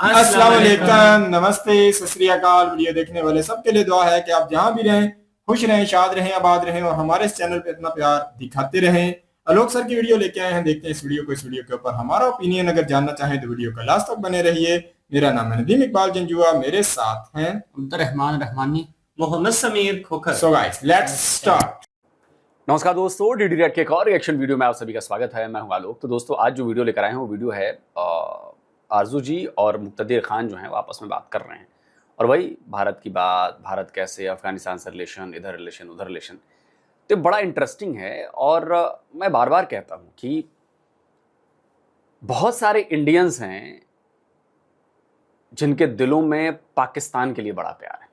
अस्सलाम वालेकुम, नमस्ते, सत श्री अकाल। वीडियो देखने वाले सबके लिए दुआ है कि आप जहां भी रहें खुश रहें, शाद रहें, आबाद रहें और हमारे इस चैनल पे इतना प्यार दिखाते रहें। आलोक सर की वीडियो लेके आए हैं, देखते हैं इस वीडियो को। इस वीडियो के ऊपर हमारा ओपिनियन अगर जानना चाहें तो वीडियो का लास्ट तक बने रहिए। मेरा नाम है नदीम इकबाल जंजुआ, मेरे साथ हैं Rehman Rehmani, Mohammad Sameer Khokhar. So guys let's start. नमस्कार दोस्तों, डीडी रेड के एक और रिएक्शन वीडियो में आप सभी का स्वागत है। मैं हूं आलोक। तो दोस्तों, आज जो वीडियो लेकर आए हैं वो वीडियो है आरजू जी और मुक्तदिर खान जो हैं वो आपस में बात कर रहे हैं और वही भारत की बात, भारत कैसे अफगानिस्तान से रिलेशन, इधर रिलेशन उधर रिलेशन। तो बड़ा इंटरेस्टिंग है और मैं बार बार कहता हूं कि बहुत सारे इंडियंस हैं जिनके दिलों में पाकिस्तान के लिए बड़ा प्यार है,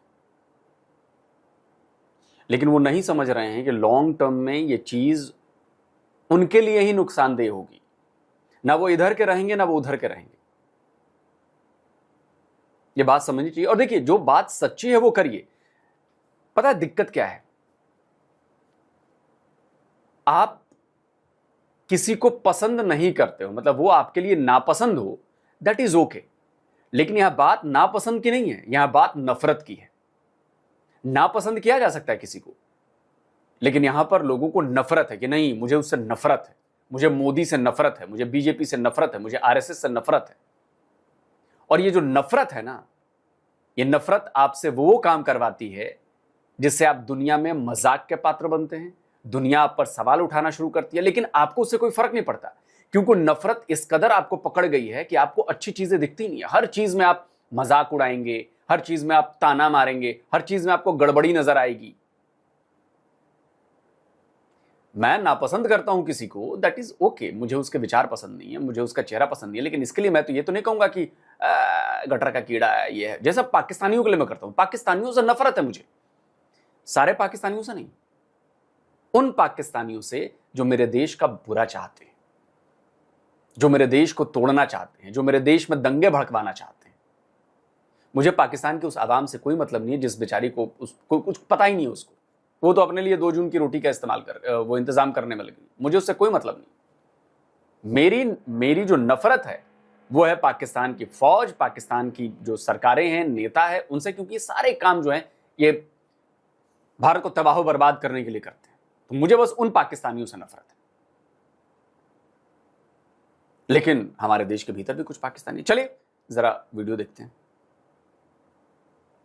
लेकिन वो नहीं समझ रहे हैं कि लॉन्ग टर्म में ये चीज उनके लिए ही नुकसानदेह होगी। ना वो इधर के रहेंगे ना वो उधर के रहेंगे। ये बात समझनी चाहिए। और देखिए, जो बात सच्ची है वो करिए। पता है दिक्कत क्या है? आप किसी को पसंद नहीं करते हो, मतलब वो आपके लिए नापसंद हो, दैट इज ओके। लेकिन यहां बात नापसंद की नहीं है, यहां बात नफरत की है। नापसंद किया जा सकता है किसी को, लेकिन यहां पर लोगों को नफरत है कि नहीं, मुझे उससे नफरत है, मुझे मोदी से नफरत है, मुझे बीजेपी से नफरत है, मुझे आरएसएस से नफरत है। और ये जो नफरत है ना, ये नफरत आपसे वो काम करवाती है जिससे आप दुनिया में मजाक के पात्र बनते हैं, दुनिया आप पर सवाल उठाना शुरू करती है, लेकिन आपको उससे कोई फर्क नहीं पड़ता, क्योंकि नफरत इस कदर आपको पकड़ गई है कि आपको अच्छी चीजें दिखती नहीं है। हर चीज में आप मजाक उड़ाएंगे, हर चीज में आप ताना मारेंगे, हर चीज में आपको गड़बड़ी नजर आएगी। मैं नापसंद करता हूं किसी को, दैट इज ओके। मुझे उसके विचार पसंद नहीं है, मुझे उसका चेहरा पसंद नहीं है, लेकिन इसके लिए मैं तो ये तो नहीं कहूंगा कि गटर का कीड़ा है ये है। जैसा पाकिस्तानियों के लिए मैं करता हूं, पाकिस्तानियों से नफरत है मुझे, सारे पाकिस्तानियों से नहीं, उन पाकिस्तानियों से जो मेरे देश का बुरा चाहते हैं, जो मेरे देश को तोड़ना चाहते हैं, जो मेरे देश में दंगे भड़कवाना चाहते हैं। मुझे पाकिस्तान के उस आवाम से कोई मतलब नहीं है जिस बेचारी को उसको कुछ पता ही नहीं है। उसको वो तो अपने लिए 2 जून की रोटी का इस्तेमाल वो इंतजाम करने में लगी। मुझे उससे कोई मतलब नहीं। मेरी जो नफरत है वो है पाकिस्तान की फौज, पाकिस्तान की जो सरकारें हैं, नेता है उनसे, क्योंकि ये सारे काम जो हैं ये भारत को तबाह बर्बाद करने के लिए करते हैं। तो मुझे बस उन पाकिस्तानियों से नफरत है। लेकिन हमारे देश के भीतर भी कुछ पाकिस्तानी। चलिए जरा वीडियो देखते हैं।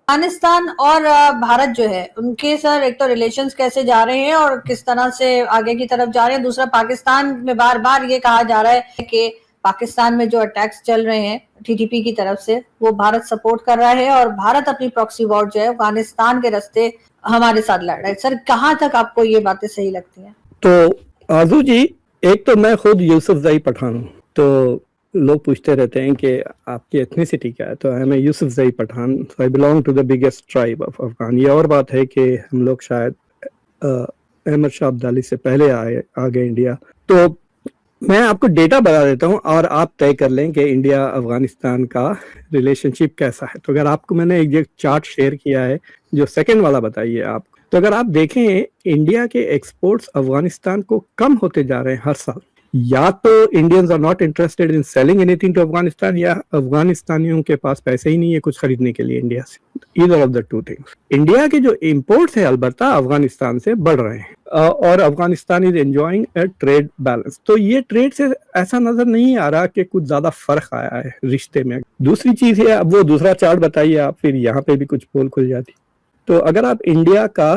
अफगानिस्तान और भारत जो है उनके सर एक तो रिलेशंस कैसे जा रहे हैं और किस तरह से आगे की तरफ जा रहे हैं। दूसरा, पाकिस्तान में बार बार ये कहा जा रहा है कि पाकिस्तान में जो अटैक्स चल रहे हैं टीटीपी की तरफ से वो भारत सपोर्ट कर रहा है और भारत अपनी प्रॉक्सी वॉर जो है अफगानिस्तान के रास्ते हमारे साथ लड़ रहा है। सर, कहाँ तक आपको ये बातें सही लगती हैं? तो आजू जी, एक तो मैं खुद यूसुफजई पठान हूँ, तो लोग पूछते रहते हैं कि आपकी एथनिसिटी क्या है, तो I am Yousafzai Pathan, so I belong to the biggest tribe of Afghan. ये और बात है कि हम लोग शायद अहमद शाह अब्दाली से पहले आ गए इंडिया। तो मैं आपको डेटा बता देता हूँ और आप तय कर लें कि इंडिया अफगानिस्तान का रिलेशनशिप कैसा है। तो अगर आपको मैंने एक चार्ट शेयर किया है, जो सेकंड वाला बताइए आप, तो अगर आप देखें इंडिया के एक्सपोर्ट्स अफगानिस्तान को कम होते जा रहे हैं हर साल। या तो Indians are not interested in selling anything to Afghanistan, या अफगानिस्तानियों के पास पैसे ही नहीं है कुछ खरीदने के लिए इंडिया से। Either of the two things. India के जो इंपोर्ट्स है अलबत्ता अफगानिस्तान से बढ़ रहे हैं और Afghanistan is enjoying a trade balance. तो ये ट्रेड से ऐसा नजर नहीं आ रहा कि कुछ ज्यादा फर्क आया है रिश्ते में। दूसरी चीज है, अब वो दूसरा चार्ट बताइए आप, फिर यहाँ पे भी कुछ पोल खुल जाती। तो अगर आप इंडिया का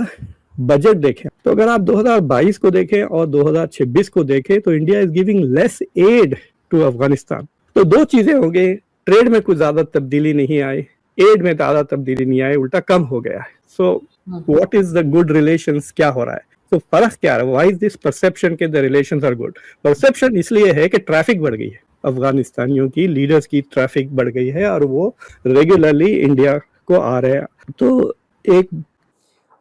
बजट देखें, तो अगर आप 2022 को देखें और 2026 को देखें, तो India is giving less aid to Afghanistan. तो 2 चीजें होंगी, ट्रेड में कुछ ज्यादा तब्दीली नहीं आई, एड में ज्यादा तब्दीली नहीं आई, उल्टा कम हो गया है। So what is the good relations, क्या हो रहा है? तो फर्क क्या है? व्हाई इज दिस परसेप्शन के the relations are good? Perception इसलिए है कि ट्रैफिक बढ़ गई है, अफगानिस्तानियों की लीडर्स की ट्रैफिक बढ़ गई है और वो रेगुलरली इंडिया को आ रहे हैं। तो एक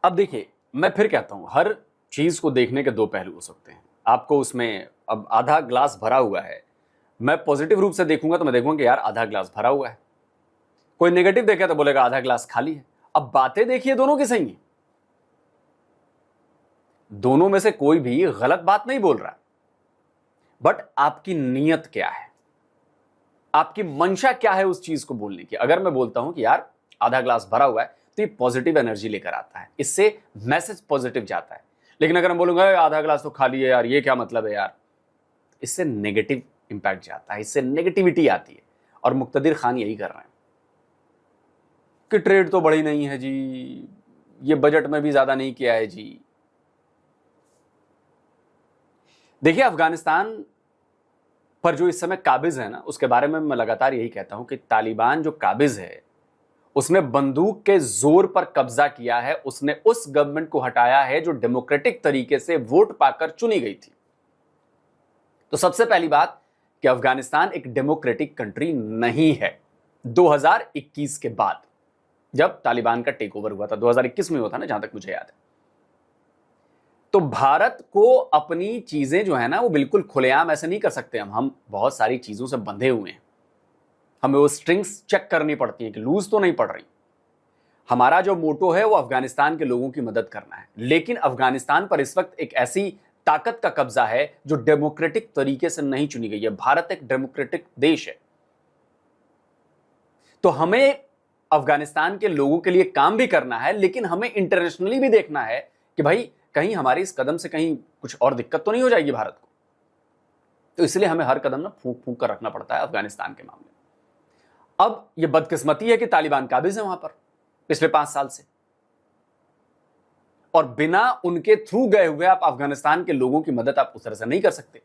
अब देखिए, मैं फिर कहता हूं, हर चीज को देखने के 2 पहलू हो सकते हैं। आपको उसमें अब आधा ग्लास भरा हुआ है, मैं पॉजिटिव रूप से देखूंगा तो मैं देखूंगा कि यार आधा ग्लास भरा हुआ है। कोई नेगेटिव देखे तो बोलेगा आधा ग्लास खाली है। अब बातें देखिए दोनों की सही है, दोनों में से कोई भी गलत बात नहीं बोल रहा, बट आपकी नीयत क्या है? आपकी मंशा क्या है उस चीज को बोलने की। अगर मैं बोलता हूं कि यार आधा ग्लास भरा हुआ है तो ये पॉजिटिव एनर्जी लेकर आता है, इससे मैसेज पॉजिटिव जाता है। लेकिन अगर मैं बोलूंगा आधा ग्लास तो खाली है यार, ये क्या मतलब है यार, इससे नेगेटिव इंपैक्ट जाता है, इससे नेगेटिविटी आती है। और मुक्तदिर खान यही कर रहे हैं कि ट्रेड तो बढ़ी नहीं है जी, ये बजट में भी ज्यादा नहीं किया है जी। देखिए अफगानिस्तान पर जो इस समय काबिज है ना, उसके बारे में मैं लगातार यही कहता हूं कि तालिबान जो काबिज है उसने बंदूक के जोर पर कब्जा किया है, उसने उस गवर्नमेंट को हटाया है जो डेमोक्रेटिक तरीके से वोट पाकर चुनी गई थी। तो सबसे पहली बात कि अफगानिस्तान एक डेमोक्रेटिक कंट्री नहीं है 2021 के बाद, जब तालिबान का टेक ओवर हुआ था 2021 में हुआ था ना, जहां तक मुझे याद है। तो भारत को अपनी चीजें जो है ना वो बिल्कुल खुलेआम ऐसे नहीं कर सकते हम बहुत सारी चीजों से बंधे हुए हैं, हमें वो स्ट्रिंग्स चेक करनी पड़ती है कि लूज तो नहीं पड़ रही। हमारा जो मोटो है वो अफगानिस्तान के लोगों की मदद करना है, लेकिन अफगानिस्तान पर इस वक्त एक ऐसी ताकत का कब्जा है जो डेमोक्रेटिक तरीके से नहीं चुनी गई है। भारत एक डेमोक्रेटिक देश है, तो हमें अफगानिस्तान के लोगों के लिए काम भी करना है, लेकिन हमें इंटरनेशनली भी देखना है कि भाई कहीं हमारी इस कदम से कहीं कुछ और दिक्कत तो नहीं हो जाएगी भारत को। तो इसलिए हमें हर कदम ना फूंक फूंक कर रखना पड़ता है अफगानिस्तान के मामले में। अब यह बदकिस्मती है कि तालिबान काबिज है वहां पर पिछले 5 साल से, और बिना उनके थ्रू गए हुए आप अफगानिस्तान के लोगों की मदद आप उस तरह से नहीं कर सकते।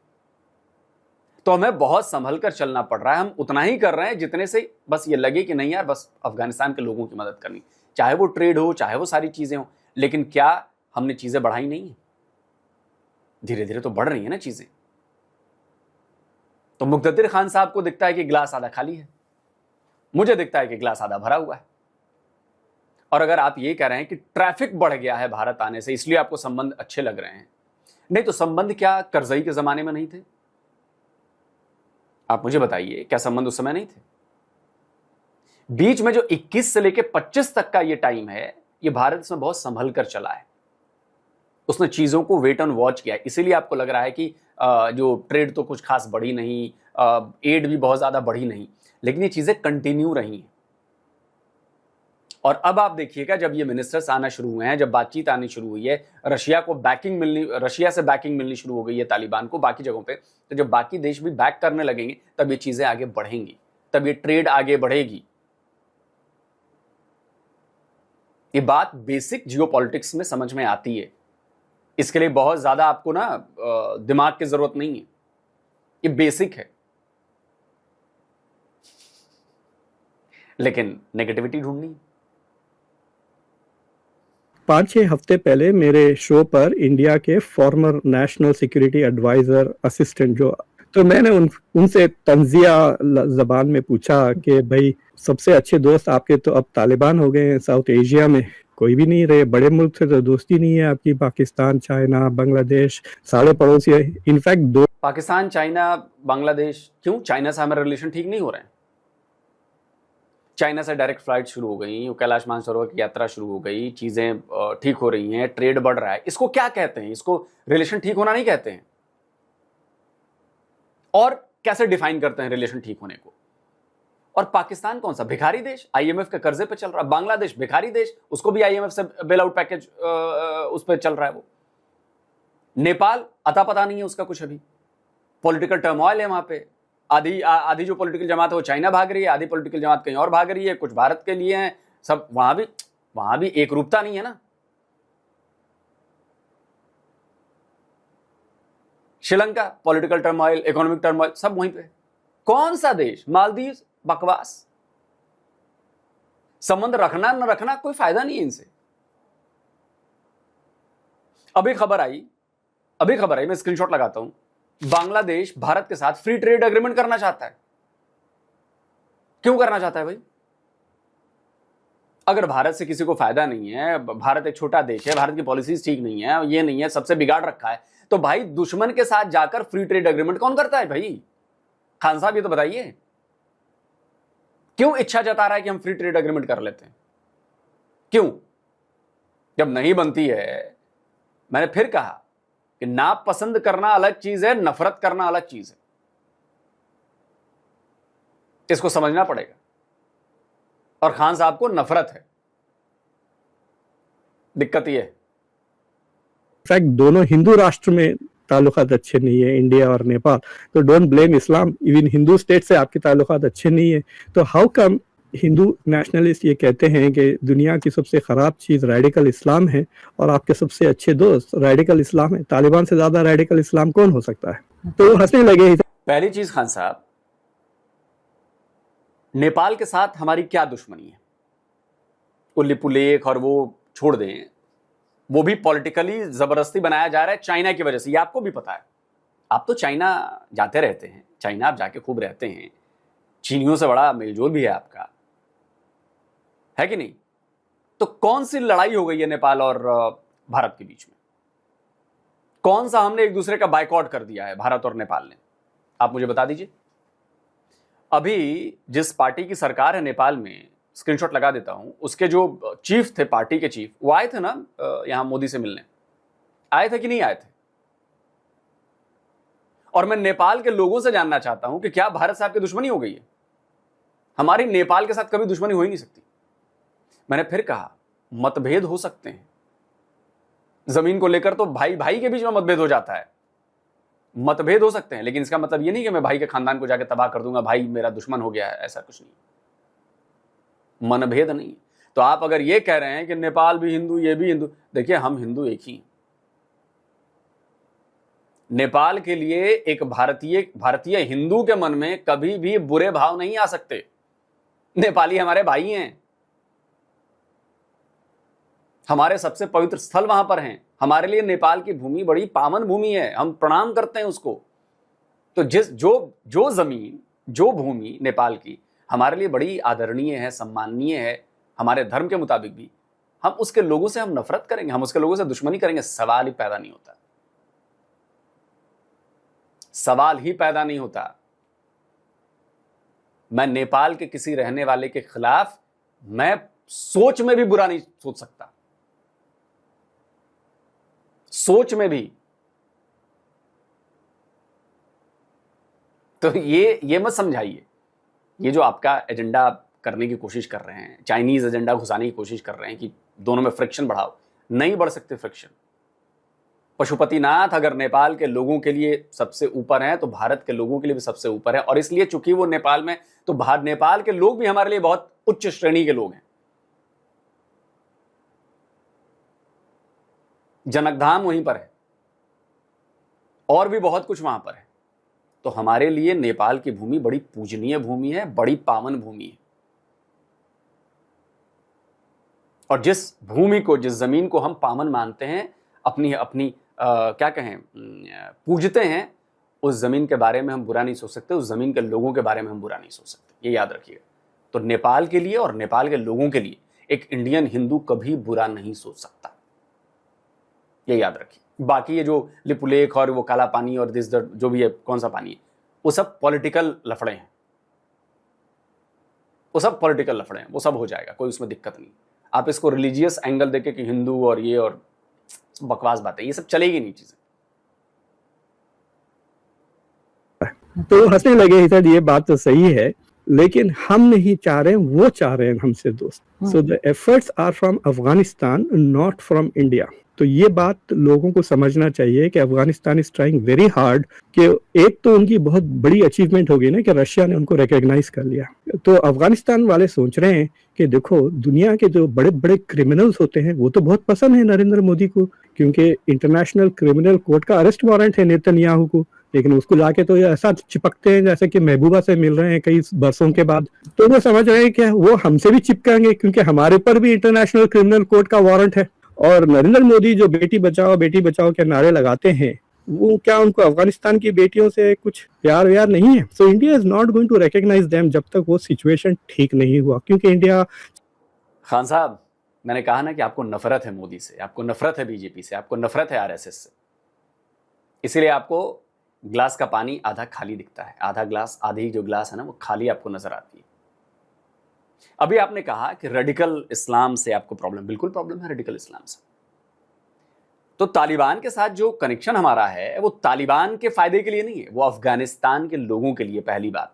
तो हमें बहुत संभल कर चलना पड़ रहा है। हम उतना ही कर रहे हैं जितने से बस ये लगे कि नहीं यार बस अफगानिस्तान के लोगों की मदद करनी, चाहे वो ट्रेड हो चाहे वो सारी चीजें हो। लेकिन क्या हमने चीजें बढ़ाई नहीं है? धीरे धीरे तो बढ़ रही है ना चीजें। तो मुक्तदिर खान साहब को दिखता है कि गिलास आधा खाली है, मुझे दिखता है कि गिलास आधा भरा हुआ है। और अगर आप ये कह रहे हैं कि ट्रैफिक बढ़ गया है भारत आने से इसलिए आपको संबंध अच्छे लग रहे हैं, नहीं तो संबंध क्या करजई के जमाने में नहीं थे? आप मुझे बताइए, क्या संबंध उस समय नहीं थे? बीच में जो 21 से लेके 25 तक का ये टाइम है, ये भारत इसमें बहुत संभल कर चला है। उसने चीजों को वेट ऑन वॉच किया है, इसीलिए आपको लग रहा है कि जो ट्रेड तो कुछ खास बढ़ी नहीं, एड भी बहुत ज्यादा बढ़ी नहीं, लेकिन ये चीजें कंटिन्यू रही हैं। और अब आप देखिएगा जब ये मिनिस्टर्स आना शुरू हुए हैं, जब बातचीत आनी शुरू हुई है, रशिया से बैकिंग मिलनी शुरू हो गई है तालिबान को बाकी जगहों पे, तो जब बाकी देश भी बैक करने लगेंगे तब ये चीजें आगे बढ़ेंगी, तब ये ट्रेड आगे बढ़ेगी। ये बात बेसिक जियोपॉलिटिक्स में समझ में आती है, इसके लिए बहुत ज्यादा आपको ना दिमाग की जरूरत नहीं है, ये बेसिक है। लेकिन नेगेटिविटी ढूंढनी है। 5-6 हफ्ते पहले मेरे शो पर इंडिया के former national security adviser assistant तो मैंने उनसे तंजिया जबान में पूछा कि भाई सबसे अच्छे दोस्त आपके तो अब तालिबान हो गए हैं, साउथ एशिया में कोई भी नहीं रहे, बड़े मुल्क से तो दोस्ती नहीं है आपकी, पाकिस्तान, चाइना, बांग्लादेश सारे पड़ोसी है। इनफैक्ट 2 पाकिस्तान, चाइना, बांग्लादेश, क्यों? चाइना से हमारे रिलेशन ठीक नहीं हो रहे हैं? चाइना से डायरेक्ट फ्लाइट शुरू हो गई, कैलाश मानसरोवर की यात्रा शुरू हो गई, चीजें ठीक हो रही हैं, ट्रेड बढ़ रहा है, इसको क्या कहते हैं? इसको रिलेशन ठीक होना नहीं कहते हैं। और कैसे डिफाइन करते हैं रिलेशन ठीक होने को? और पाकिस्तान कौन सा भिखारी देश, आईएमएफ के कर्जे पे चल रहा है? बांग्लादेश भिखारी देश, उसको भी आईएमएफ से बेल आउट पैकेज उस पर चल रहा है वो। नेपाल अता पता नहीं है उसका कुछ, अभी पॉलिटिकल टर्मोइल है वहां पे। आधी जो पॉलिटिकल जमात है वो चाइना भाग रही है, आधी पॉलिटिकल जमात कहीं और भाग रही है, कुछ भारत के लिए हैं सब। वहां भी एक रूपता नहीं है ना। Sri Lanka political turmoil, economic turmoil, सब वहीं पे। कौन सा देश? मालदीव, बकवास। संबंध रखना न रखना कोई फायदा नहीं है इनसे। अभी खबर आई, मैं स्क्रीनशॉट लगाता हूं, बांग्लादेश भारत के साथ फ्री ट्रेड एग्रीमेंट करना चाहता है। क्यों करना चाहता है भाई? अगर भारत से किसी को फायदा नहीं है, भारत एक छोटा देश है, भारत की पॉलिसीज ठीक नहीं है, ये नहीं है, सबसे बिगाड़ रखा है, तो भाई दुश्मन के साथ जाकर फ्री ट्रेड एग्रीमेंट कौन करता है भाई? खान साहब ये तो बताइए, क्यों इच्छा जता रहा है कि हम फ्री ट्रेड एग्रीमेंट कर लेते हैं? क्यों? जब नहीं बनती है, मैंने फिर कहा कि नापसंद करना अलग चीज है, नफरत करना अलग चीज है। इसको समझना पड़ेगा। और खान साहब को नफरत है, दिक्कत ये है। फैक्ट दोनों हिंदू राष्ट्र में ताल्लुकात अच्छे नहीं है, इंडिया और नेपाल, तो don't blame Islam, even Hindu state से आपके ताल्लुकात अच्छे नहीं है। तो हाउ कम हिंदू नेशनलिस्ट ये कहते हैं कि दुनिया की सबसे खराब चीज रेडिकल इस्लाम है और आपके सबसे अच्छे दोस्त रेडिकल इस्लाम है? तालिबान से ज्यादा रेडिकल इस्लाम कौन हो सकता है? तो वो हंसने लगे। पहली चीज खान साहब, नेपाल के साथ हमारी क्या दुश्मनी है? उल्लीपुलेख और वो छोड़ दें, वो भी पॉलिटिकली जबरदस्ती बनाया जा रहा है चाइना की वजह से, ये आपको भी पता है। आप तो चाइना जाते रहते हैं, चाइना आप जाके खूब रहते हैं, चीनियों से बड़ा मेलजोल भी है आपका, है कि नहीं? तो कौन सी लड़ाई हो गई है नेपाल और भारत के बीच में? कौन सा हमने एक दूसरे का बायकॉट कर दिया है भारत और नेपाल ने? आप मुझे बता दीजिए। अभी जिस पार्टी की सरकार है नेपाल में, स्क्रीनशॉट लगा देता हूं, उसके जो चीफ थे, पार्टी के चीफ, वो आए थे ना यहां मोदी से मिलने, आए थे कि नहीं आए थे? और मैं नेपाल के लोगों से जानना चाहता हूं कि क्या भारत साहब की दुश्मनी हो गई है? हमारी नेपाल के साथ कभी दुश्मनी हो ही नहीं सकती। मैंने फिर कहा, मतभेद हो सकते हैं, जमीन को लेकर तो भाई भाई के बीच में मतभेद हो जाता है, मतभेद हो सकते हैं, लेकिन इसका मतलब ये नहीं कि मैं भाई के खानदान को जाकर तबाह कर दूंगा, भाई मेरा दुश्मन हो गया है, ऐसा कुछ नहीं। मनभेद नहीं। तो आप अगर ये कह रहे हैं कि नेपाल भी हिंदू, ये भी हिंदू, देखिए हम हिंदू एक ही हैं। नेपाल के लिए एक भारतीय हिंदू के मन में कभी भी बुरे भाव नहीं आ सकते। नेपाली हमारे भाई हैं, हमारे सबसे पवित्र स्थल वहां पर हैं। हमारे लिए नेपाल की भूमि बड़ी पावन भूमि है, हम प्रणाम करते हैं उसको। तो जो जमीन, जो भूमि नेपाल की हमारे लिए बड़ी आदरणीय है, सम्माननीय है, हमारे धर्म के मुताबिक भी, हम उसके लोगों से हम नफरत करेंगे, हम उसके लोगों से दुश्मनी करेंगे? सवाल ही पैदा नहीं होता, सवाल ही पैदा नहीं होता। मैं नेपाल के किसी रहने वाले के खिलाफ मैं सोच में भी बुरा नहीं सोच सकता, सोच में भी। तो ये मत समझाइए, ये जो आपका एजेंडा करने की कोशिश कर रहे हैं, चाइनीज एजेंडा घुसाने की कोशिश कर रहे हैं कि दोनों में फ्रिक्शन बढ़ाओ, नहीं बढ़ सकते फ्रिक्शन। पशुपतिनाथ अगर नेपाल के लोगों के लिए सबसे ऊपर हैं तो भारत के लोगों के लिए भी सबसे ऊपर है, और इसलिए चूंकि वो नेपाल में, तो नेपाल के लोग भी हमारे लिए बहुत उच्च श्रेणी के लोग हैं। जनकधाम वहीं पर है और भी बहुत कुछ वहां पर है। तो हमारे लिए नेपाल की भूमि बड़ी पूजनीय भूमि है, बड़ी पावन भूमि है। और जिस भूमि को, जिस जमीन को हम पावन मानते हैं, अपनी क्या कहें, पूजते हैं, उस जमीन के बारे में हम बुरा नहीं सोच सकते, उस जमीन के लोगों के बारे में हम बुरा नहीं सोच सकते, ये याद रखिएगा। तो नेपाल के लिए और नेपाल के लोगों के लिए एक इंडियन हिंदू कभी बुरा नहीं सोच सकता, ये याद रखिए। बाकी ये जो लिपुलेख और वो काला पानी और दिस जो भी है, कौन सा पानी है, वो सब पॉलिटिकल लफड़े हैं, वो सब पॉलिटिकल लफड़े हैं, वो सब हो जाएगा, कोई उसमें दिक्कत नहीं। आप इसको रिलीजियस एंगल देके कि हिंदू और ये और बकवास बातें, ये सब चलेगी नहीं चीजें। तो हंसने लगे, सर ये बात तो सही है, लेकिन हम नहीं चाह रहे, वो चाह रहे हैं हमसे दोस्त। So the efforts are from Afghanistan, not from India. तो ये बात लोगों को समझना चाहिए कि Afghanistan is trying very hard, कि एक तो उनकी बहुत बड़ी अचीवमेंट होगी ना कि रशिया ने उनको रिकॉग्नाइज कर लिया। तो अफगानिस्तान वाले सोच रहे हैं कि देखो, दुनिया के जो बड़े बड़े क्रिमिनल्स होते हैं वो तो बहुत पसंद है नरेंद्र मोदी को, क्योंकि इंटरनेशनल क्रिमिनल कोर्ट का अरेस्ट वारंट है नेतन्याहू को, लेकिन उसको जाके तो ये ऐसा चिपकते हैं जैसे कि महबूबा से मिल रहे हैं कई बरसों के बाद। तो वो समझ रहे हैं कि वो हमसे भी चिपकाएंगे, क्योंकि हमारे ऊपर भी इंटरनेशनल क्रिमिनल कोर्ट का वारंट है। और नरेंद्र मोदी जो बेटी बचाओ के नारे लगाते हैं, वो क्या उनको अफगानिस्तान की बेटियों से कुछ प्यार व्यार नहीं है? So India is not going to recognise them जब तक वो सिचुएशन ठीक नहीं हुआ, क्योंकि इंडिया। खान साहब, मैंने कहा ना कि आपको नफरत है मोदी से, आपको नफरत है बीजेपी से, आपको नफरत है आरएसएस से, इसीलिए आपको ग्लास का पानी आधा खाली दिखता है, आधा ग्लास, आधी जो ग्लास है ना वो खाली आपको नजर आती है। अभी आपने कहा कि रेडिकल इस्लाम से आपको प्रॉब्लम, बिल्कुल प्रॉब्लम है रेडिकल इस्लाम से। तो तालिबान के साथ जो कनेक्शन हमारा है वो तालिबान के फायदे के लिए नहीं है, वो अफगानिस्तान के लोगों के लिए। पहली बात,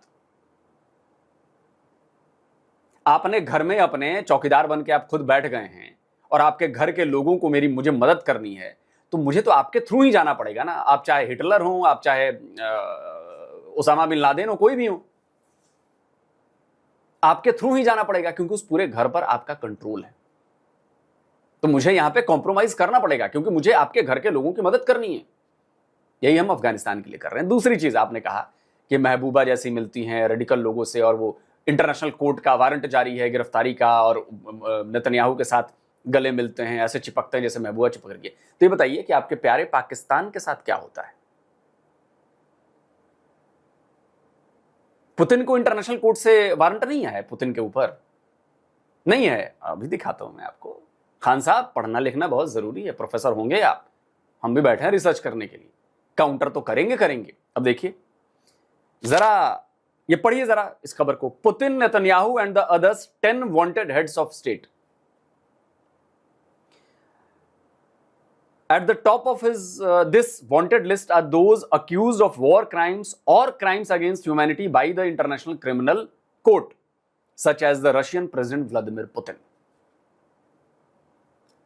आपने घर में अपने चौकीदार बन के आप खुद बैठ गए हैं और आपके घर के लोगों को मुझे मदद करनी है, तो मुझे तो आपके थ्रू ही जाना पड़ेगा ना। आप चाहे हिटलर हो, आप चाहे उसामा बिन लादेन हो, कोई भी हो, आपके थ्रू ही जाना पड़ेगा, क्योंकि उस पूरे घर पर आपका कंट्रोल है। तो मुझे यहां पे कॉम्प्रोमाइज करना पड़ेगा, क्योंकि मुझे आपके घर के लोगों की मदद करनी है। यही हम अफगानिस्तान के लिए कर रहे हैं। दूसरी चीज, आपने कहा कि महबूबा जैसी मिलती हैं रेडिकल लोगों से और वो इंटरनेशनल कोर्ट का वारंट जारी है गिरफ्तारी का, और नेतन्याहू के साथ गले मिलते हैं, ऐसे चिपकते हैं जैसे महबूबा चिपक रही है। तो ये बताइए कि आपके प्यारे पाकिस्तान के साथ क्या होता है? पुतिन को इंटरनेशनल कोर्ट से वारंट नहीं आया है, पुतिन के ऊपर नहीं है। अभी दिखाता हूं मैं आपको। खान साहब, पढ़ना लिखना बहुत जरूरी है, प्रोफेसर होंगे आप, हम भी बैठे हैं रिसर्च करने के लिए, काउंटर तो करेंगे। अब देखिए जरा, ये पढ़िए जरा इस खबर को। Putin, Netanyahu and the others 10 wanted heads of state. At the top of this wanted list are those accused of war crimes or crimes against humanity by the International Criminal Court, such as the Russian President Vladimir Putin.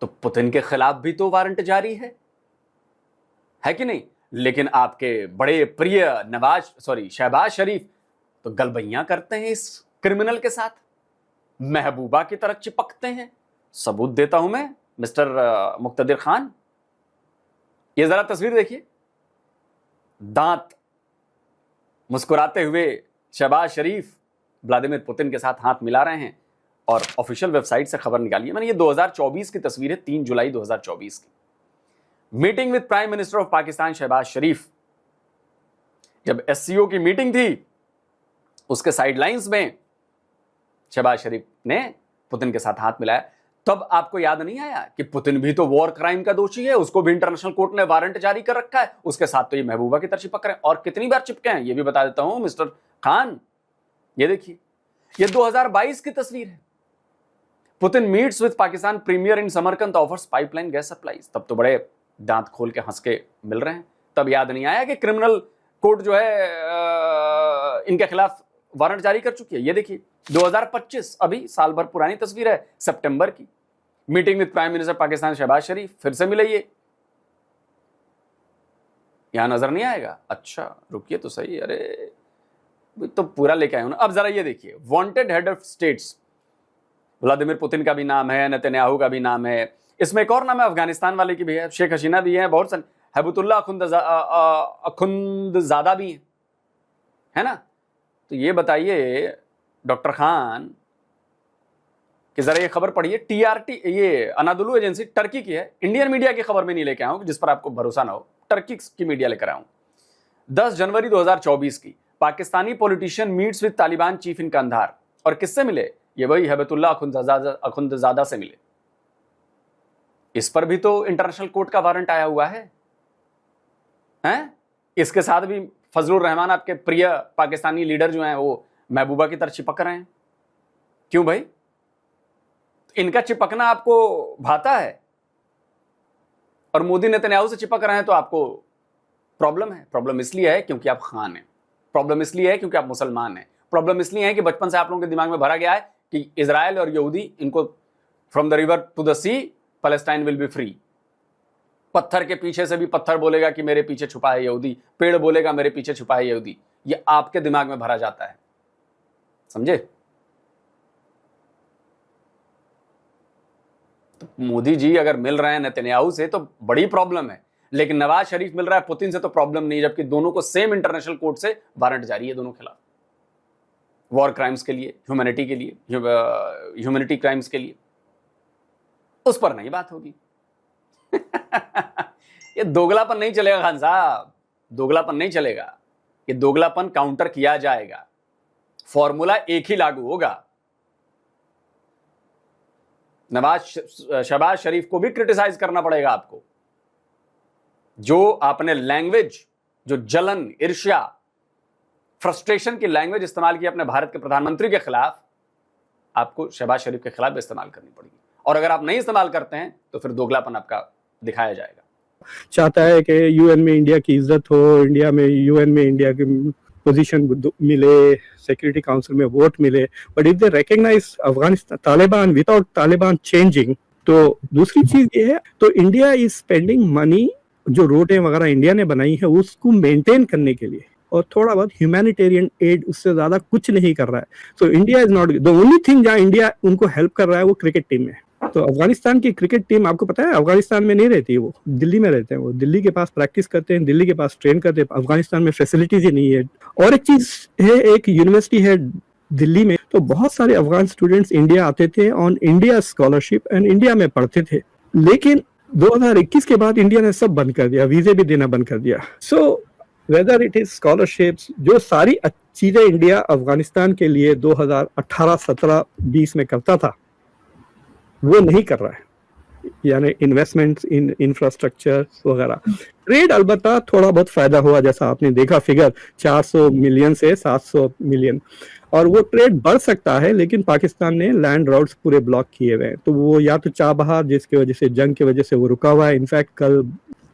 तो Putin के खिलाफ भी तो warrant जारी है कि नहीं? लेकिन आपके बड़े प्रिय शहबाज शरीफ तो गलबैयां करते हैं इस क्रिमिनल के साथ, महबूबा की तरह चिपकते हैं। सबूत देता हूं मैं मिस्टर मुक्तदिर खान। ये जरा तस्वीर देखिए, दांत मुस्कुराते हुए शहबाज शरीफ व्लादिमीर पुतिन के साथ हाथ मिला रहे हैं, और ऑफिशियल वेबसाइट से खबर निकाली है मैंने। ये 2024 की तस्वीर है, 3 जुलाई 2024 की। Meeting with prime minister of Pakistan Shahbaz Sharif. जब एससीओ की मीटिंग थी, उसके साइडलाइंस में शहबाज शरीफ ने पुतिन के साथ हाथ मिलाया। तब आपको याद नहीं आया कि पुतिन भी तो वॉर क्राइम का दोषी है, उसको भी इंटरनेशनल कोर्ट ने वारंट जारी कर रखा है, उसके साथ तो ये महबूबा की तरह चिपक रहे हैं। और कितनी बार चिपके हैं ये भी बता देता हूं मिस्टर खान। ये देखिए, ये 2022 की तस्वीर है। Putin meets with Pakistan premier in Samarkand, offers pipeline gas supplies. तब तो बड़े दांत खोल के हंस के मिल रहे हैं। तब याद नहीं आया कि क्रिमिनल कोर्ट जो है इनके खिलाफ वारंट जारी कर चुकी है। ये देखिए 2025, अभी साल भर पुरानी तस्वीर है, सितंबर की। Meeting with prime minister Pakistan Shahbaz Sharif, फिर से मिले ये। यहां नजर नहीं आएगा? अच्छा रुकिए तो सही, अरे तो पूरा लेके आए हूं ना। अब जरा ये देखिए, wanted head of states, Vladimir Putin का भी नाम है, नेतन्याहू का भी नाम है, इसमें एक और नाम है अफगानिस्तान वाले की भी है, शेख हसीना भी है, बहुत सारे, हैबतुल्ला अखुंदजादा भी है ना। तो ये बताइए डॉक्टर खान कि जरा ये खबर पढ़िए। टीआरटी, ये अनादुलू एजेंसी टर्की की है, इंडियन मीडिया की खबर में नहीं लेके आऊं जिस पर आपको भरोसा ना हो, टर्की की मीडिया लेकर आऊं। 10 जनवरी 2024 की, Pakistani politician meets with Taliban chief in Kandahar. और किससे मिले? ये वही हैबतुल्ला अखुंदजादा से मिले। इस पर भी तो इंटरनेशनल कोर्ट का वारंट आया हुआ है। इसके साथ भी फजलुर रहमान, आपके प्रिय पाकिस्तानी लीडर जो हैं, वो महबूबा की तरह चिपक रहे हैं। क्यों भाई? इनका चिपकना आपको भाता है, और मोदी नेतन्याहू से चिपक रहे हैं तो आपको प्रॉब्लम है। प्रॉब्लम इसलिए है क्योंकि आप खान हैं, प्रॉब्लम इसलिए है क्योंकि आप मुसलमान हैं, प्रॉब्लम इसलिए है कि बचपन से आप लोगों के दिमाग में भरा गया है कि इजराइल और यहूदी, इनको from the river to the sea Palestine will be free. पत्थर के पीछे से भी पत्थर बोलेगा कि मेरे पीछे छुपा है यहूदी, पेड़ बोलेगा मेरे पीछे छुपा है यहूदी। ये आपके दिमाग में भरा जाता है, समझे? तो मोदी जी अगर मिल रहे हैं नेतन्याहू से तो बड़ी प्रॉब्लम है, लेकिन नवाज शरीफ मिल रहा है पुतिन से तो प्रॉब्लम नहीं, जबकि दोनों को सेम इंटरनेशनल कोर्ट से वारंट जारी है दोनों खिलाफ, वॉर क्राइम्स के लिए, ह्यूमैनिटी के लिए, ह्यूमैनिटी क्राइम्स के लिए। उस पर नहीं बात होगी। ये दोगलापन नहीं चलेगा खान साहब, दोगलापन नहीं चलेगा। ये दोगलापन काउंटर किया जाएगा, फॉर्मूला एक ही लागू होगा। शहबाज शरीफ को भी क्रिटिसाइज करना पड़ेगा आपको। जो आपने लैंग्वेज, जो जलन, ईर्ष्या, फ्रस्ट्रेशन की लैंग्वेज इस्तेमाल की अपने भारत के प्रधानमंत्री के खिलाफ, आपको शहबाज शरीफ के खिलाफ भी इस्तेमाल करनी पड़ेगी। और अगर आप नहीं इस्तेमाल करते हैं तो फिर दोगलापन आपका दिखाया जाएगा। चाहता है कि यूएन में इंडिया की इज्जत हो, इंडिया में यूएन में इंडिया की पोजीशन मिले, सिक्योरिटी काउंसिल में वोट मिले, but if they recognise Afghanistan Taliban without Taliban changing, तो दूसरी चीज ये है, तो इंडिया इज स्पेंडिंग मनी, जो रोडें वगैरह इंडिया ने बनाई है उसको मेंटेन करने के लिए, और थोड़ा बहुत ह्यूमैनिटेरियन एड, उससे ज्यादा कुछ नहीं कर रहा है। So India is not the only thing जहां इंडिया उनको हेल्प कर रहा है, वो क्रिकेट टीम में। तो अफगानिस्तान की क्रिकेट टीम, आपको पता है अफगानिस्तान में नहीं रहती, वो दिल्ली में रहते हैं, वो दिल्ली के पास प्रैक्टिस करते हैं, दिल्ली के पास ट्रेन करते हैं। अफगानिस्तान में फैसिलिटीज ही नहीं है। और एक चीज है, एक यूनिवर्सिटी है दिल्ली में, तो बहुत सारे अफगान स्टूडेंट्स इंडिया आते थे on India scholarship and India में पढ़ते थे, लेकिन 2021 के बाद इंडिया ने सब बंद कर दिया, वीजे भी देना बंद कर दिया। So whether it is scholarships, जो सारी चीजें इंडिया अफगानिस्तान के लिए 2018, 17, 20 में करता था, वो नहीं कर रहा है, यानी इन्वेस्टमेंट्स इन इंफ्रास्ट्रक्चर वगैरह। ट्रेड अलबत्ता थोड़ा बहुत फायदा हुआ, जैसा आपने देखा फिगर 400 मिलियन से 700 मिलियन, और वो ट्रेड बढ़ सकता है, लेकिन पाकिस्तान ने लैंड राउट्स पूरे ब्लॉक किए हुए हैं, तो वो या तो चाबहार, जिसकी वजह से जंग की वजह से वो रुका हुआ है। इनफैक्ट कल,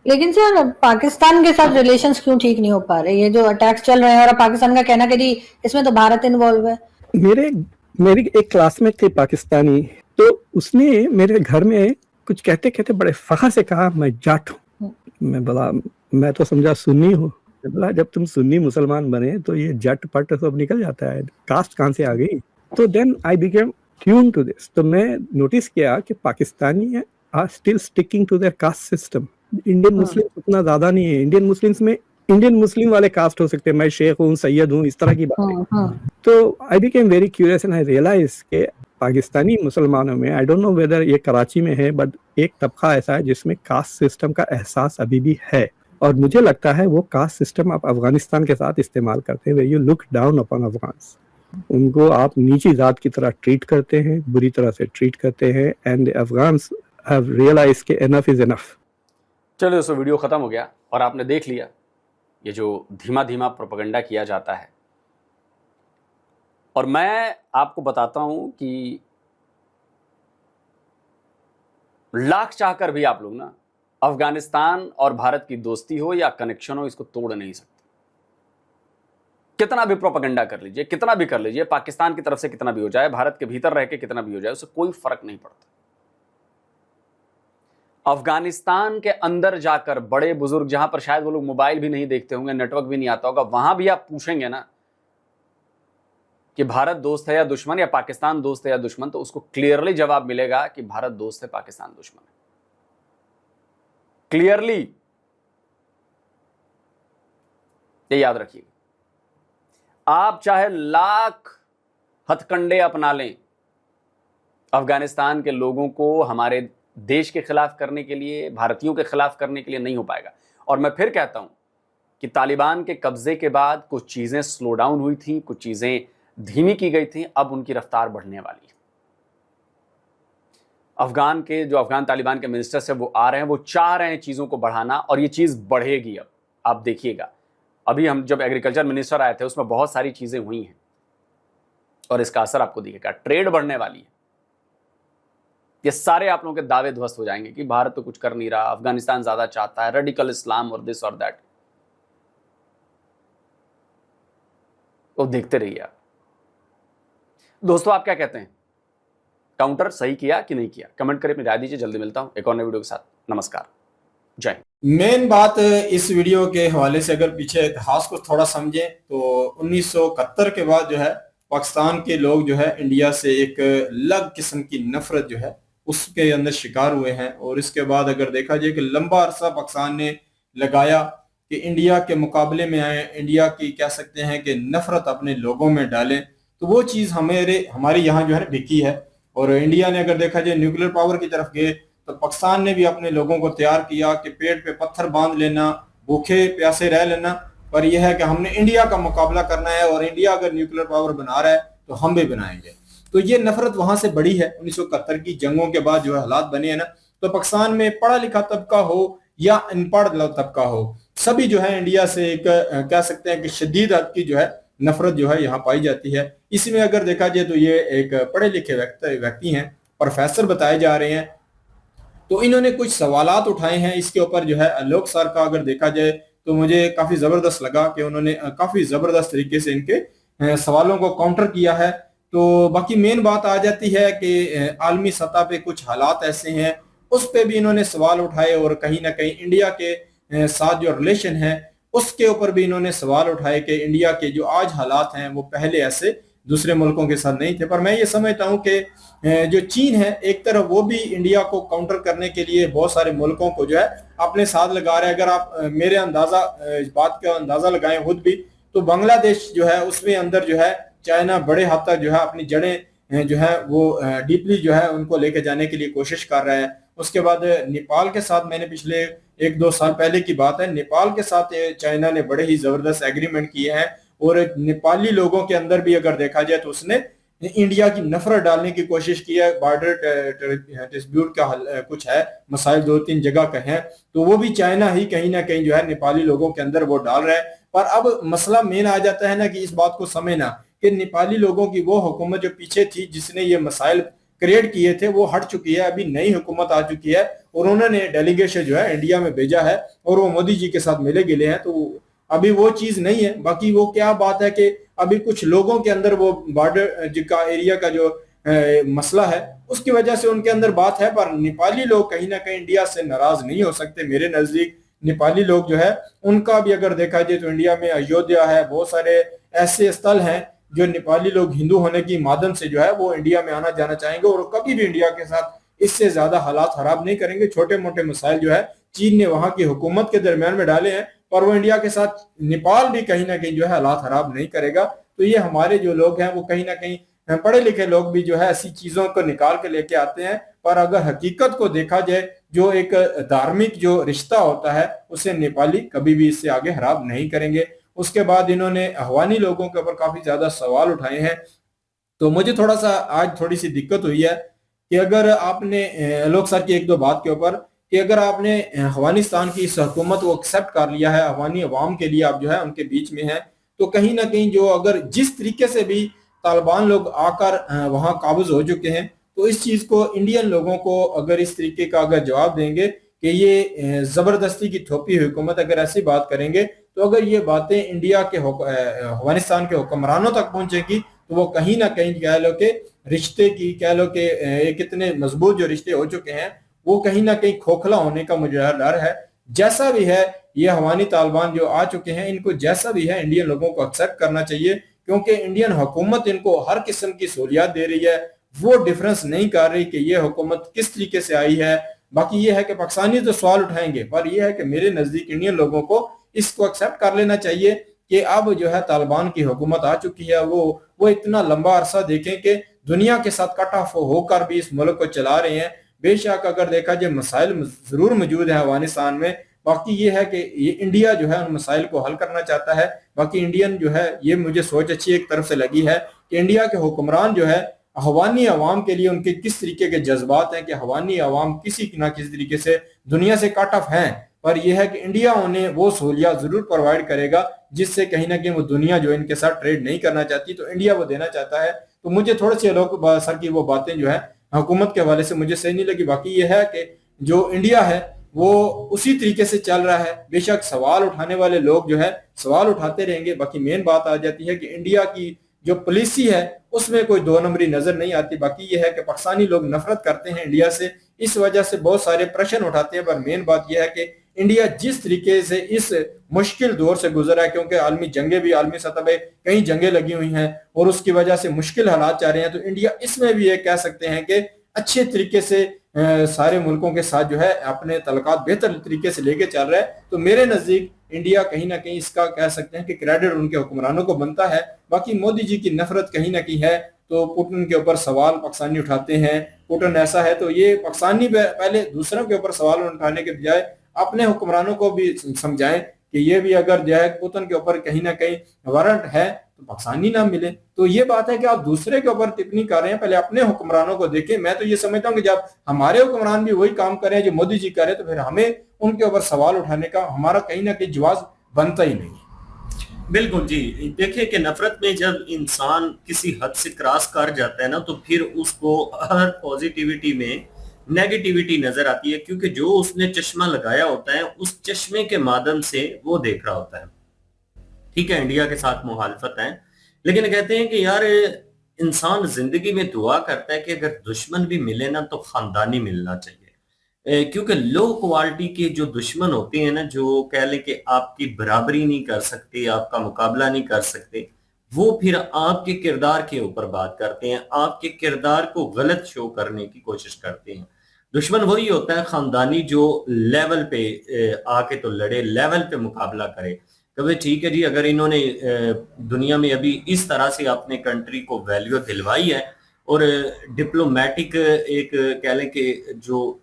लेकिन सर पाकिस्तान के साथ रिलेशंस क्यों ठीक नहीं हो पा रहे? ये जो अटैक्स चल रहे हैं, और पाकिस्तान का कहना कि जी इसमें तो भारत इन्वॉल्व है। मेरी एक क्लासमेट थी पाकिस्तानी, तो उसने मेरे घर में कुछ कहते कहते बड़े फखर से कहा, मैं जाट हूँ। मैं तो समझा सुन्नी हूँ। बोला जब तुम सुन्नी मुसलमान बने तो ये जट पट सब निकल जाता है, कास्ट कहाँ से आ गई? तो then I became tuned to this. तो मैं नोटिस किया कि Pakistani are still sticking to their caste system. Indian Muslim उतना ज्यादा नहीं है। इंडियन मुस्लिम्स में इंडियन मुस्लिम वाले कास्ट हो सकते हैं, मैं शेख हूँ, सैयद हूँ, इस तरह की बात है। तो I became very curious and I realise के पाकिस्तानी मुसलमानों में, आई डोंट नो वेदर ये कराची में है, बट एक तबका ऐसा है जिसमें कास्ट सिस्टम का एहसास अभी भी है, और मुझे लगता है वो कास्ट सिस्टम आप अफगानिस्तान के साथ इस्तेमाल करते हैं। You look down upon Afghans, उनको आप नीची जात की तरह ट्रीट करते हैं, बुरी तरह से ट्रीट करते हैं, एंड अफगान्स हैव रियलाइज्ड कि एनफ इज एनफ। चलो दोस्तों, वीडियो खत्म हो गया और आपने देख लिया ये जो धीमा धीमा प्रोपेगेंडा किया जाता है। और मैं आपको बताता हूं कि लाख चाहकर भी आप लोग ना अफगानिस्तान और भारत की दोस्ती हो या कनेक्शन हो, इसको तोड़ नहीं सकते। कितना भी प्रोपेगेंडा कर लीजिए, कितना भी कर लीजिए, पाकिस्तान की तरफ से कितना भी हो जाए, भारत के भीतर रह के कितना भी हो जाए, उससे कोई फर्क नहीं पड़ता। अफगानिस्तान के अंदर जाकर बड़े बुजुर्ग, जहां पर शायद वो लोग मोबाइल भी नहीं देखते होंगे, नेटवर्क भी नहीं आता होगा, वहां भी आप पूछेंगे ना कि भारत दोस्त है या दुश्मन, या पाकिस्तान दोस्त है या दुश्मन, तो उसको क्लियरली जवाब मिलेगा कि भारत दोस्त है, पाकिस्तान दुश्मन है। क्लियरली ये याद रखिएगा। आप चाहे लाख हथकंडे अपना लें, अफगानिस्तान के लोगों को हमारे देश के खिलाफ करने के लिए, भारतीयों के खिलाफ करने के लिए नहीं हो पाएगा। और मैं फिर कहता हूं कि तालिबान के कब्जे के बाद कुछ चीजें स्लो डाउन हुई थी, कुछ चीजें धीमी की गई थी, अब उनकी रफ्तार बढ़ने वाली है। अफगान तालिबान के मिनिस्टर्स हैं, वो आ रहे हैं, वो चाह रहे हैं चीजों को बढ़ाना, और ये चीज बढ़ेगी। अब आप देखिएगा, अभी हम जब एग्रीकल्चर मिनिस्टर आए थे उसमें बहुत सारी चीजें हुई हैं और इसका असर आपको दिखेगा। ट्रेड बढ़ने वाली है। ये सारे आप लोगों के दावे ध्वस्त हो जाएंगे कि भारत तो कुछ कर नहीं रहा, अफगानिस्तान ज्यादा चाहता है, रेडिकल इस्लाम और दिस और दैट। तो देखते रहिए आप। दोस्तों, आप क्या कहते हैं? काउंटर सही किया कि नहीं किया? कमेंट करके अपनी राय दीजिए। जल्दी मिलता हूं एक और नए वीडियो के साथ। नमस्कार, जय हिंद। मेन बात इस वीडियो के हवाले से अगर पीछे इतिहास को थोड़ा समझें तो 1971 के बाद जो है पाकिस्तान के लोग जो है इंडिया से एक अलग किस्म की नफरत जो है उसके अंदर शिकार हुए हैं। और इसके बाद अगर देखा जाए कि लंबा अरसा पाकिस्तान ने लगाया कि इंडिया के मुकाबले में आए, इंडिया की कह सकते हैं कि नफरत अपने लोगों में डालें, तो वो चीज़ हमारे यहाँ जो है बिकी है। और इंडिया ने अगर देखा जाए न्यूक्लियर पावर की तरफ गए तो पाकिस्तान ने भी अपने लोगों को तैयार किया कि पेट पे पत्थर बांध लेना, भूखे प्यासे रह लेना, पर यह है कि हमने इंडिया का मुकाबला करना है और इंडिया अगर न्यूक्लियर पावर बना रहा है तो हम भी बनाएंगे। तो ये नफरत वहां से बढ़ी है। 1971 की जंगों के बाद जो है हालात बने हैं ना, तो पाकिस्तान में पढ़ा लिखा तबका हो या अनपढ़ तबका हो, सभी जो है इंडिया से एक कह सकते हैं कि शदीद हद की जो है नफरत जो है यहाँ पाई जाती है। इसमें अगर देखा जाए तो ये एक पढ़े लिखे व्यक्ति हैं, प्रोफेसर बताए जा रहे हैं, तो इन्होंने कुछ सवालात उठाए हैं। इसके ऊपर जो है आलोक सर का अगर देखा जाए तो मुझे काफी जबरदस्त लगा कि उन्होंने काफी जबरदस्त तरीके से इनके सवालों को काउंटर किया है। तो बाकी मेन बात आ जाती है कि आलमी सतह पे कुछ हालात ऐसे हैं, उस पे भी इन्होंने सवाल उठाए और कहीं ना कहीं इंडिया के साथ जो रिलेशन है उसके ऊपर भी इन्होंने सवाल उठाए कि इंडिया के जो आज हालात हैं वो पहले ऐसे दूसरे मुल्कों के साथ नहीं थे। पर मैं ये समझता हूँ कि जो चीन है एक तरफ वो भी इंडिया को काउंटर करने के लिए बहुत सारे मुल्कों को जो है अपने साथ लगा रहा है। अगर आप मेरे अंदाजा इस बात का अंदाजा लगाएं खुद भी, तो बांग्लादेश जो है उसमें अंदर जो है चाइना बड़े हद तक जो है अपनी जड़ें जो है वो डीपली जो है उनको लेके जाने के लिए कोशिश कर रहा है। उसके बाद नेपाल के साथ, मैंने पिछले 1-2 साल पहले की बात है, नेपाल के साथ चाइना ने बड़े ही जबरदस्त एग्रीमेंट किए हैं और नेपाली लोगों के अंदर भी अगर देखा जाए तो उसने इंडिया की नफरत डालने की कोशिश की है। बॉर्डर डिस्प्यूट का कुछ है मसाइल 2-3 जगह का है, तो वो भी चाइना ही कहीं ना कहीं जो है नेपाली लोगों के अंदर वो डाल रहा है। पर अब मसला मेन आ जाता है ना कि इस बात को समझना कि नेपाली लोगों की वो हुकूमत जो पीछे थी जिसने ये मसाइल क्रिएट किए थे वो हट चुकी है, अभी नई हुकूमत आ चुकी है और उन्होंने डेलीगेशन जो है इंडिया में भेजा है और वो मोदी जी के साथ मिले गिले हैं। तो अभी वो चीज नहीं है। बाकी वो क्या बात है कि अभी कुछ लोगों के अंदर वो बॉर्डर का एरिया का जो मसला है उसकी वजह से उनके अंदर बात है, पर नेपाली लोग कहीं ना कहीं इंडिया से नाराज नहीं हो सकते। मेरे नजदीक नेपाली लोग जो है उनका भी अगर देखा जाए तो इंडिया में अयोध्या है, बहुत सारे ऐसे स्थल हैं जो नेपाली लोग हिंदू होने की मादम से जो है वो इंडिया में आना जाना चाहेंगे और कभी भी इंडिया के साथ इससे ज्यादा हालात खराब नहीं करेंगे। छोटे मोटे मसाइल जो है चीन ने वहां की हुकूमत के दरमियान में डाले हैं, पर वो इंडिया के साथ नेपाल भी कहीं ना कहीं जो है हालात खराब नहीं करेगा। तो ये हमारे जो लोग हैं वो कहीं ना कहीं पढ़े लिखे लोग भी जो है ऐसी चीजों को निकाल के लेके आते हैं, पर अगर हकीकत को देखा जाए जो एक धार्मिक जो रिश्ता होता है उसे नेपाली कभी भी इससे आगे खराब नहीं करेंगे। उसके बाद इन्होंने अफगानी लोगों के ऊपर काफी ज्यादा सवाल उठाए हैं। तो मुझे थोड़ा सा आज थोड़ी सी दिक्कत हुई है कि अगर आपने लोग सर की 1-2 बात के ऊपर कि अगर आपने अफगानिस्तान की इस हुकूमत को एक्सेप्ट कर लिया है, अफगानी अवाम के लिए आप जो है उनके बीच में है, तो कहीं ना कहीं जो अगर जिस तरीके से भी तालिबान लोग आकर वहां काबूज हो चुके हैं, तो इस चीज को इंडियन लोगों को अगर इस तरीके का अगर जवाब देंगे कि ये जबरदस्ती की थोपी हुकूमत अगर ऐसी बात करेंगे, तो अगर ये बातें इंडिया के अफगानिस्तान के हुक्मरानों तक पहुंचेगी तो वो कहीं ना कहीं कह लो कि रिश्ते की कह लो कि कितने मजबूत जो रिश्ते हो चुके हैं वो कहीं ना कहीं खोखला होने का मुझे डर है। जैसा भी है ये अफगानी तालिबान जो आ चुके हैं इनको जैसा भी है इंडियन लोगों को एक्सेप्ट करना चाहिए, क्योंकि इंडियन हुकूमत इनको हर किस्म की सहूलियात दे रही है। वो डिफरेंस नहीं कर रही कि ये हुकूमत किस तरीके से आई है। बाकी ये है कि पाकिस्तानी तो सवाल उठाएंगे, पर यह है कि मेरे नजदीक इंडियन लोगों को इसको एक्सेप्ट कर लेना चाहिए कि अब जो है तालिबान की हुकूमत आ चुकी है। वो इतना लंबा अरसा देखें कि दुनिया के साथ कट ऑफ होकर भी इस मुल्क को चला रहे हैं। बेशक अगर देखा जाए मसाइल जरूर मौजूद है अफगानिस्तान में, बाकी ये है कि ये इंडिया जो है उन मसाइल को हल करना चाहता है। बाकी इंडियन जो है ये मुझे सोच अच्छी एक तरफ से लगी है कि इंडिया के हुक्मरान जो है अफगानी अवाम के लिए उनके किस तरीके के जज्बात हैं कि अफगानी अवाम किसी ना किसी तरीके से दुनिया से कट ऑफ हैं, पर यह है कि इंडिया उन्हें वो सहूलियात जरूर प्रोवाइड करेगा जिससे कहीं ना कहीं वो दुनिया जो इनके साथ ट्रेड नहीं करना चाहती तो इंडिया वो देना चाहता है। तो मुझे थोड़े से लोग सर की वो बातें जो है हुकूमत के हवाले से मुझे सही नहीं लगी। बाकी ये है कि जो इंडिया है वो उसी तरीके से चल रहा है। बेशक सवाल उठाने वाले लोग जो है सवाल उठाते रहेंगे। बाकी मेन बात आ जाती है कि इंडिया की जो पॉलिसी है उसमें कोई 2 नंबरी नजर नहीं आती। बाकी ये है कि पाकिस्तानी लोग नफरत करते हैं इंडिया से, इस वजह से बहुत सारे प्रश्न उठाते हैं। पर मेन बात यह है कि इंडिया जिस तरीके से इस मुश्किल दौर से गुजरा है, क्योंकि आलमी जंगें भी आलमी सतह पे कई जंगें लगी हुई हैं और उसकी वजह से मुश्किल हालात जा रहे हैं, तो इंडिया इसमें भी ये कह सकते हैं कि अच्छे तरीके से सारे मुल्कों के साथ जो है अपने तल्लुकात बेहतर तरीके से लेके चल रहा है। तो मेरे नजदीक इंडिया कहीं ना कहीं इसका कह सकते हैं कि क्रेडिट उनके हुक्मरानों को बनता है। बाकी मोदी जी की नफरत कहीं ना कहीं है, तो पुतिन के ऊपर सवाल पाकिस्तानी उठाते हैं। पुतिन ऐसा है तो ये पाकिस्तानी पहले दूसरों के ऊपर सवाल उठाने के बजाय अपने हुक्मरानों को भी समझाएं कि ये भी अगर जो है पुतिन के ऊपर कहीं ना कहीं वारंट है तो पाकिस्तानी ना मिले। तो ये बात है कि आप दूसरे के ऊपर टिप्पणी कर रहे हैं, पहले अपने हुक्मरानों को देखें। मैं तो ये समझता हूँ कि जब हमारे हुक्मरान भी वही काम कर रहे हैं जो मोदी जी कर रहे हैं, तो फिर हमें उनके ऊपर सवाल उठाने का हमारा कहीं ना कहीं जवाब बनता ही नहीं है। बिल्कुल जी, देखिए कि नफरत में जब इंसान किसी हद से क्रॉस कर जाता है ना, तो फिर उसको हर पॉजिटिविटी में नेगेटिविटी नजर आती है, क्योंकि जो उसने चश्मा लगाया होता है उस चश्मे के माध्यम से वो देख रहा होता है। ठीक है, इंडिया के साथ मुखालफत है, लेकिन कहते हैं कि यार इंसान जिंदगी में दुआ करता है कि अगर दुश्मन भी मिले ना तो खानदानी मिलना चाहिए। क्योंकि लो क्वालिटी के जो दुश्मन होते हैं ना, जो कह लें कि आपकी बराबरी नहीं कर सकते, आपका मुकाबला नहीं कर सकते, वो फिर आपके किरदार के ऊपर बात करते हैं, आपके किरदार को गलत शो करने की कोशिश करते हैं। दुश्मन वही होता है खानदानी जो लेवल पे आके तो लड़े, लेवल पे मुकाबला करे। कभी ठीक है जी, अगर इन्होंने दुनिया में अभी इस तरह से अपने कंट्री को वैल्यू दिलवाई है और डिप्लोमेटिक एक कह लें कि जो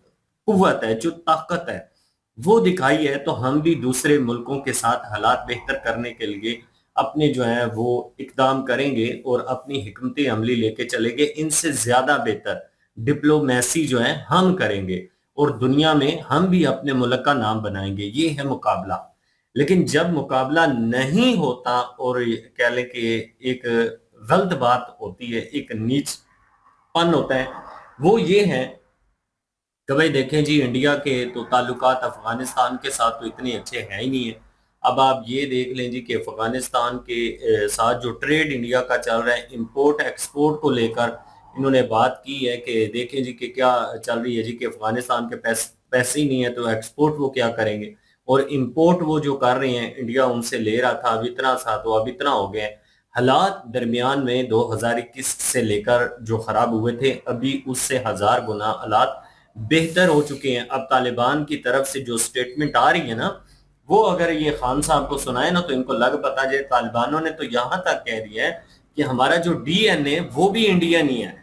कुव्वत है, जो ताकत है वो दिखाई है, तो हम भी दूसरे मुल्कों के साथ हालात बेहतर करने के लिए अपने जो है वो इकदाम करेंगे और अपनी हिकमत अमली लेके चलेंगे। इनसे ज्यादा बेहतर डिप्लोमेसी जो है हम करेंगे और दुनिया में हम भी अपने मुल्क का नाम बनाएंगे। ये है मुकाबला। लेकिन जब मुकाबला नहीं होता और कह लें कि एक गलत बात होती है, एक नीचपन होता है, वो ये है कि भाई देखें जी, इंडिया के तो ताल्लुकात अफगानिस्तान के साथ तो इतने अच्छे हैं ही नहीं है। अब आप ये देख लें जी कि अफगानिस्तान के साथ जो ट्रेड इंडिया का चल रहा है, इंपोर्ट एक्सपोर्ट को लेकर इन्होंने बात की है कि देखें जी कि क्या चल रही है जी कि अफगानिस्तान के पैसे ही नहीं है तो एक्सपोर्ट वो क्या करेंगे, और इंपोर्ट वो जो कर रहे हैं, इंडिया उनसे ले रहा था अब इतना सा तो अब इतना हो गया है। हालात दरमियान में 2021 से लेकर जो खराब हुए थे, अभी उससे 1000 गुना हालात बेहतर हो चुके हैं। अब तालिबान की तरफ से जो स्टेटमेंट आ रही है ना, वो अगर ये खान साहब को सुनाए ना तो इनको लग पता जाए। तालिबानों ने तो यहां तक कह दिया है कि हमारा जो डीएनए वो भी इंडियन ही है,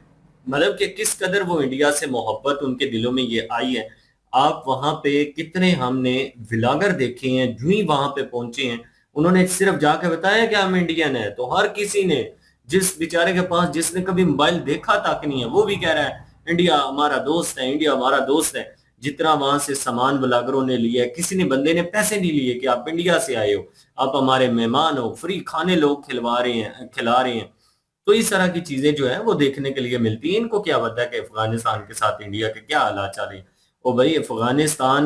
मतलब कि किस कदर वो इंडिया से मोहब्बत उनके दिलों में ये आई है। आप वहां पे कितने हमने व्लॉगर देखे हैं, जो ही वहां पे पहुंचे हैं उन्होंने सिर्फ जाके बताया कि हम इंडियन है, तो हर किसी ने, जिस बेचारे के पास जिसने कभी मोबाइल देखा तक नहीं है, वो भी कह रहा है इंडिया हमारा दोस्त है, इंडिया हमारा दोस्त है। जितना वहां से सामान ब्लॉगरों ने लिया, किसी ने बंदे ने पैसे नहीं लिए कि आप इंडिया से आए हो, आप हमारे मेहमान हो, फ्री खाने लोग खिला रहे हैं। तो इस तरह की चीजें जो है वो देखने के लिए मिलती है। इनको क्या पता है कि अफगानिस्तान के साथ इंडिया के क्या हालात चल रहे हैं। और भाई अफगानिस्तान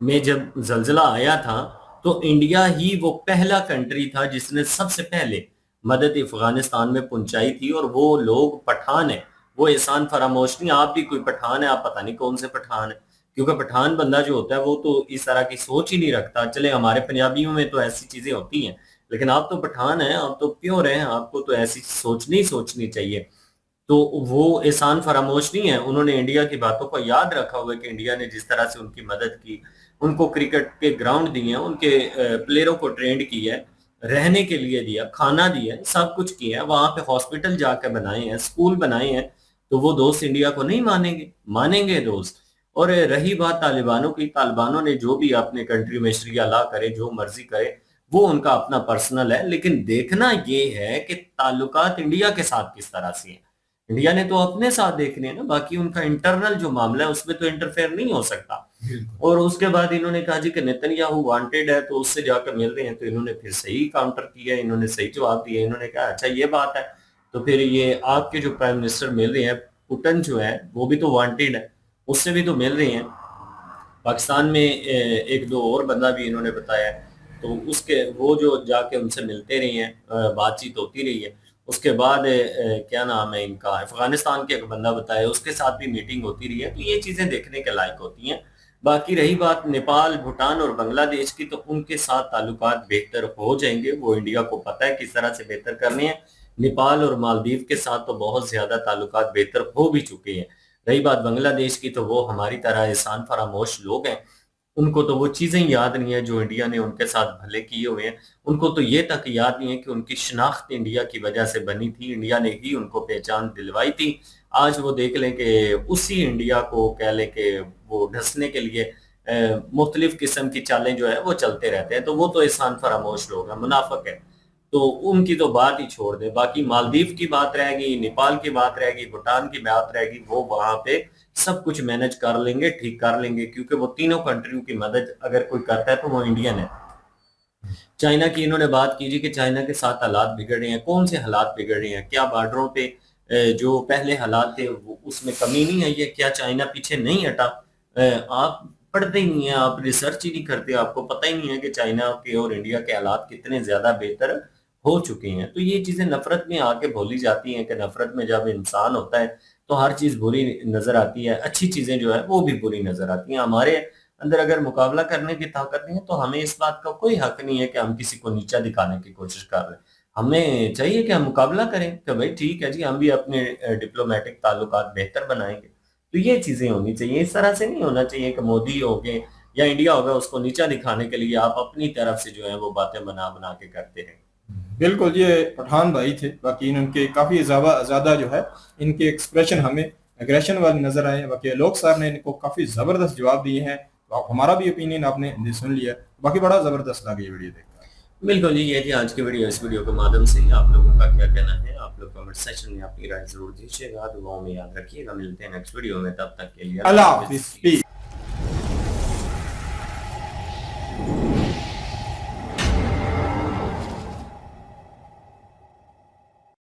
में जब जलजिला आया था तो इंडिया ही वो पहला कंट्री था जिसने सबसे पहले मदद अफगानिस्तान में पहुंचाई थी। और वो लोग पठान है, वो एहसान फरामोश नहीं। आप भी कोई पठान है, आप पता नहीं कौन से पठान है, क्योंकि पठान बंदा जो होता है वो तो इस तरह की सोच ही नहीं रखता। चले हमारे पंजाबियों में तो ऐसी चीजें होती हैं, लेकिन आप तो पठान हैं, आप तो प्योर हैं, आपको तो ऐसी सोच नहीं सोचनी चाहिए। तो वो एहसान फरामोश नहीं है, उन्होंने इंडिया की बातों को याद रखा हुआ है कि इंडिया ने जिस तरह से उनकी मदद की, उनको क्रिकेट के ग्राउंड दिए हैं, उनके प्लेयरों को ट्रेंड किया है, रहने के लिए दिया, खाना दिया है, सब कुछ किया है, वहां पे हॉस्पिटल जाकर बनाए हैं, स्कूल बनाए हैं। तो वो दोस्त इंडिया को नहीं मानेंगे? मानेंगे दोस्त। और रही बात तालिबानों की, तालिबानों ने जो भी अपने कंट्री में शरिया ला करे, जो मर्जी करे, वो उनका अपना पर्सनल है। लेकिन देखना ये है कि ताल्लुकात इंडिया के साथ किस तरह से हैं। इंडिया ने तो अपने साथ देखने हैं ना, बाकी उनका इंटरनल जो मामला है उसमें तो इंटरफेयर नहीं हो सकता। और उसके बाद इन्होंने कहा जी कि नेतन्याहू वांटेड है, तो उससे जाकर मिल रहे हैं। तो इन्होंने फिर सही काउंटर किया, इन्होंने सही जवाब दिया। इन्होंने कहा अच्छा ये बात है, तो फिर ये आपके जो प्राइम मिनिस्टर मिल रहे हैं, पुतिन जो है वो भी तो वांटेड है, उससे भी तो मिल रहे हैं। पाकिस्तान में एक दो और बंदा भी इन्होंने बताया, तो उसके वो जो जाके उनसे मिलते रहे हैं, बातचीत होती रही है। उसके बाद क्या नाम है इनका, अफगानिस्तान के एक बंदा बताया, उसके साथ भी मीटिंग होती रही है। तो ये चीजें देखने के लायक होती हैं। बाकी रही बात नेपाल, भूटान और बांग्लादेश की, तो उनके साथ ताल्लुकात बेहतर हो जाएंगे। वो इंडिया को पता है किस तरह से बेहतर करने हैं। नेपाल और मालदीव के साथ तो बहुत ज्यादा ताल्लुकात बेहतर हो भी चुके हैं। रही बात बांग्लादेश की, तो वो हमारी तरह एहसान फरामोश लोग हैं, उनको तो वो चीजें याद नहीं है जो इंडिया ने उनके साथ भले किए हुए हैं। उनको तो ये तक याद नहीं है कि उनकी शिनाख्त इंडिया की वजह से बनी थी, इंडिया ने ही उनको पहचान दिलवाई थी। आज वो देख लें कि उसी इंडिया को कह लें कि वो ढसने के लिए मुख्तलिफ किस्म की चालें जो है वो चलते रहते हैं। तो वो तो एहसान फरामोश लोग हैं, मुनाफिक है। तो उनकी तो बात ही छोड़ दे। बाकी मालदीव की बात रहेगी, नेपाल की बात रहेगी, भूटान की बात रहेगी, वो वहां पे सब कुछ मैनेज कर लेंगे, ठीक कर लेंगे, क्योंकि वो तीनों कंट्रियों की मदद अगर कोई करता है तो वो इंडियन है। चाइना की इन्होंने बात की जी कि चाइना के साथ हालात बिगड़ रहे हैं। कौन से हालात बिगड़ रहे हैं? क्या बॉर्डरों पे जो पहले हालात थे वो उसमें कमी नहीं आई है। क्या चाइना पीछे नहीं हटा? आप पढ़ते ही नहीं है, आप रिसर्च ही नहीं करते, आपको पता ही नहीं है कि चाइना के और इंडिया के हालात कितने ज्यादा बेहतर हो चुके हैं। तो ये चीजें नफरत में आके भूली जाती हैं कि नफरत में जब इंसान होता है तो हर चीज बुरी नजर आती है, अच्छी चीजें जो है वो भी बुरी नजर आती हैं। हमारे अंदर अगर मुकाबला करने की ताकत नहीं है तो हमें इस बात का कोई हक नहीं है कि हम किसी को नीचा दिखाने की कोशिश कर रहे हैं। हमें चाहिए कि हम मुकाबला करें कि भाई ठीक है जी, हम भी अपने डिप्लोमेटिक ताल्लुकात बेहतर बनाएंगे। तो ये चीजें होनी चाहिए, इस तरह से नहीं होना चाहिए कि मोदी हो गए या इंडिया हो गया उसको नीचा दिखाने के लिए आप अपनी तरफ से जो है वो बातें बना बना के करते हैं। बिल्कुल, ये पठान भाई थे, बाकी इनके काफी ज्यादा जो है इनके एक्सप्रेशन हमें एग्रेशन वाले नजर आए। बाकी लोग सर ने इनको काफी जबरदस्त जवाब दिए हैं, तो हमारा भी ओपिनियन आपने सुन लिया। बाकी बड़ा जबरदस्त लगा ये वीडियो देखकर। बिल्कुल जी, ये थी आज की वीडियो। इस वीडियो के माध्यम से आप लोगों का क्या कहना है आप लोग कमेंट सेक्शन में अपनी राय जरूर दीजिएगा। दुआओं में याद रखिएगा। मिलते हैं नेक्स्ट वीडियो में, तब तक के लिए अल्लाह हाफिज़।